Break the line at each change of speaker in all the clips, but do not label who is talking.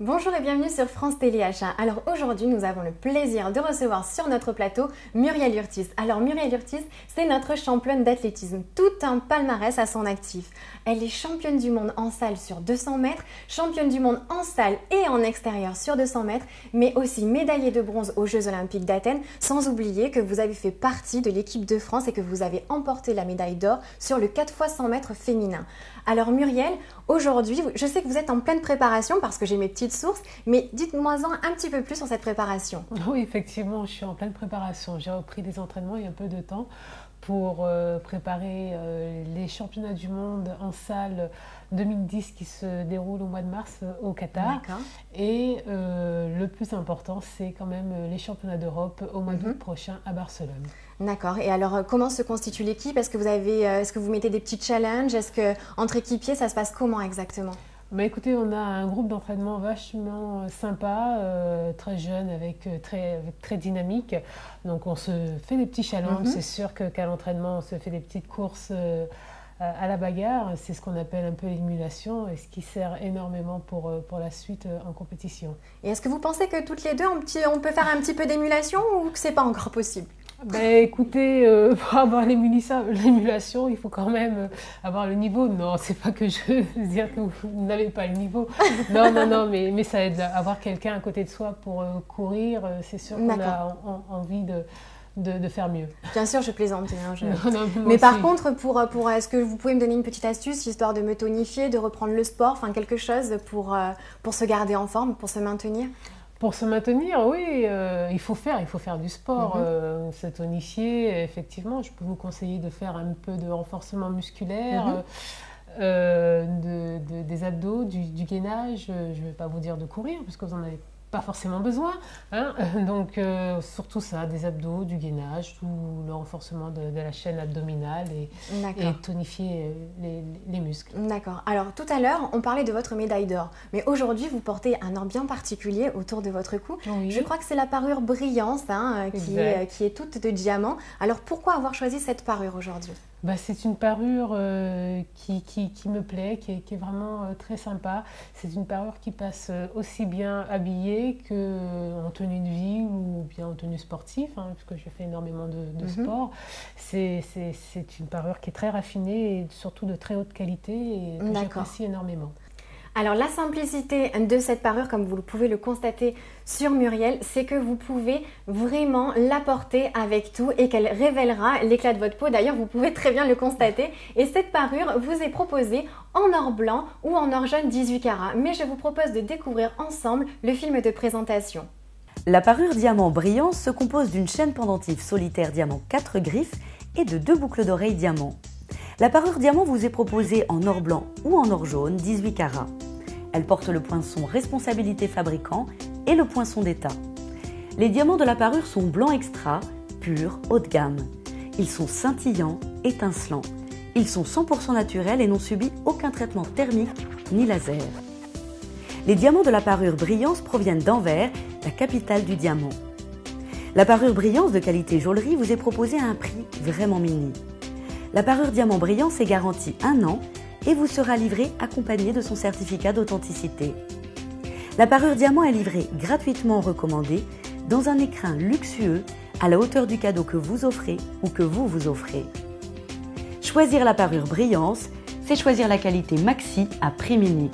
Bonjour et bienvenue sur France Télé Achat. Alors aujourd'hui, nous avons le plaisir de recevoir sur notre plateau Muriel Urtis. Alors Muriel Urtis, c'est notre championne d'athlétisme, tout un palmarès à son actif. Elle est championne du monde en salle sur 200 mètres, championne du monde en salle et en extérieur sur 200 mètres, mais aussi médaillée de bronze aux Jeux Olympiques d'Athènes, sans oublier que vous avez fait partie de l'équipe de France et que vous avez emporté la médaille d'or sur le 4x100 mètres féminin. Alors Muriel, aujourd'hui, je sais que vous êtes en pleine préparation parce que j'ai mes petites sources, mais dites-moi-en un petit peu plus sur cette préparation.
Oui, effectivement, je suis en pleine préparation. J'ai repris des entraînements il y a un peu de temps pour préparer les championnats du monde en salle 2010 qui se déroulent au mois de mars au Qatar. Et le plus important, c'est quand même les championnats d'Europe au mois d'août prochain à Barcelone.
D'accord. Et alors, comment se constitue l'équipe? Est-ce que vous mettez des petits challenges? Est-ce que entre équipiers, ça se passe comment exactement?
Bah écoutez, on a un groupe d'entraînement vachement sympa, très jeune, avec très dynamique. Donc on se fait des petits challenges. C'est sûr qu'à l'entraînement, on se fait des petites courses à la bagarre. C'est ce qu'on appelle un peu l'émulation et ce qui sert énormément pour la suite en compétition.
Et est-ce que vous pensez que toutes les deux, on peut faire un petit peu d'émulation ou que c'est pas encore possible?
Ben écoutez, pour avoir l'émulation, il faut quand même avoir le niveau. Non, c'est pas que je veux dire que vous n'avez pas le niveau. Non, mais ça aide à avoir quelqu'un à côté de soi pour courir. C'est sûr qu'on a envie de faire mieux.
Bien sûr, je plaisante.
Mais
par contre, est-ce que vous pouvez me donner une petite astuce, histoire de me tonifier, de reprendre le sport, enfin quelque chose pour se garder en forme, pour se maintenir?
Pour se maintenir, oui, il faut faire du sport, se tonifier. Effectivement, je peux vous conseiller de faire un peu de renforcement musculaire, des abdos, du gainage. Je ne vais pas vous dire de courir, parce que vous n'en avez pas forcément besoin. Hein. Donc, surtout ça, des abdos, du gainage, tout le renforcement de la chaîne abdominale et tonifier les muscles. D'accord.
Alors, tout à l'heure, on parlait de votre médaille d'or. Mais aujourd'hui, vous portez un or bien particulier autour de votre cou. Oui. Je crois que c'est la parure Brillance qui est toute de diamant. Alors, pourquoi avoir choisi cette parure aujourd'hui?
C'est une parure qui me plaît, qui est vraiment très sympa. C'est une parure qui passe aussi bien habillée qu'en tenue de vie ou bien en tenue sportive, puisque je fais énormément de sport. C'est une parure qui est très raffinée et surtout de très haute qualité et que j'apprécie énormément.
Alors la simplicité de cette parure, comme vous pouvez le constater sur Muriel, c'est que vous pouvez vraiment la porter avec tout et qu'elle révélera l'éclat de votre peau. D'ailleurs, vous pouvez très bien le constater. Et cette parure vous est proposée en or blanc ou en or jaune 18 carats. Mais je vous propose de découvrir ensemble le film de présentation.
La parure diamant Brillance se compose d'une chaîne pendentive solitaire diamant 4 griffes et de 2 boucles d'oreilles diamant. La parure diamant vous est proposée en or blanc ou en or jaune 18 carats. Elle porte le poinçon responsabilité fabricant et le poinçon d'état. Les diamants de la parure sont blancs extra, purs, haut de gamme. Ils sont scintillants, étincelants. Ils sont 100% naturels et n'ont subi aucun traitement thermique ni laser. Les diamants de la parure Brillance proviennent d'Anvers, la capitale du diamant. La parure Brillance de qualité joaillerie vous est proposée à un prix vraiment mini. La parure diamant Brillance est garantie 1 an et vous sera livrée accompagnée de son certificat d'authenticité. La parure diamant est livrée gratuitement recommandée dans un écrin luxueux à la hauteur du cadeau que vous offrez ou que vous offrez. Choisir la parure Brillance, c'est choisir la qualité maxi à prix mini.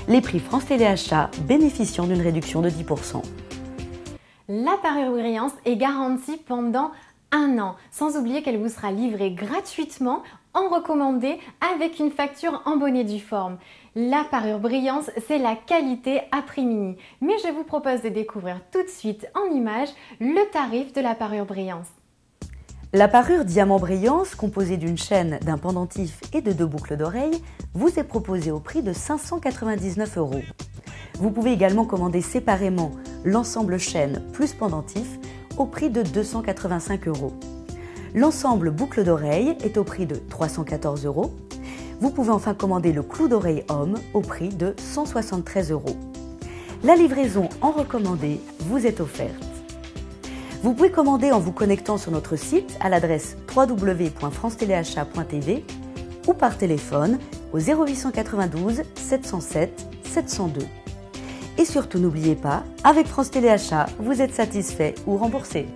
Les prix France Télé Achat bénéficiant d'une réduction de 10%.
La parure Brillance est garantie pendant 1 an, sans oublier qu'elle vous sera livrée gratuitement en recommandé avec une facture en bonne et due forme. La parure Brillance, c'est la qualité à prix mini. Mais je vous propose de découvrir tout de suite en images le tarif de la parure Brillance.
La parure Diamant Brillance, composée d'une chaîne, d'un pendentif et de 2 boucles d'oreilles, vous est proposée au prix de 599 €. Vous pouvez également commander séparément l'ensemble chaîne plus pendentif au prix de 285 €. L'ensemble boucle d'oreille est au prix de 314 €. Vous pouvez enfin commander le clou d'oreille homme au prix de 173 €. La livraison en recommandé vous est offerte. Vous pouvez commander en vous connectant sur notre site à l'adresse www.franceteleachat.tv ou par téléphone au 0892 707 702. Et surtout n'oubliez pas, avec France Téléachat, vous êtes satisfait ou remboursé.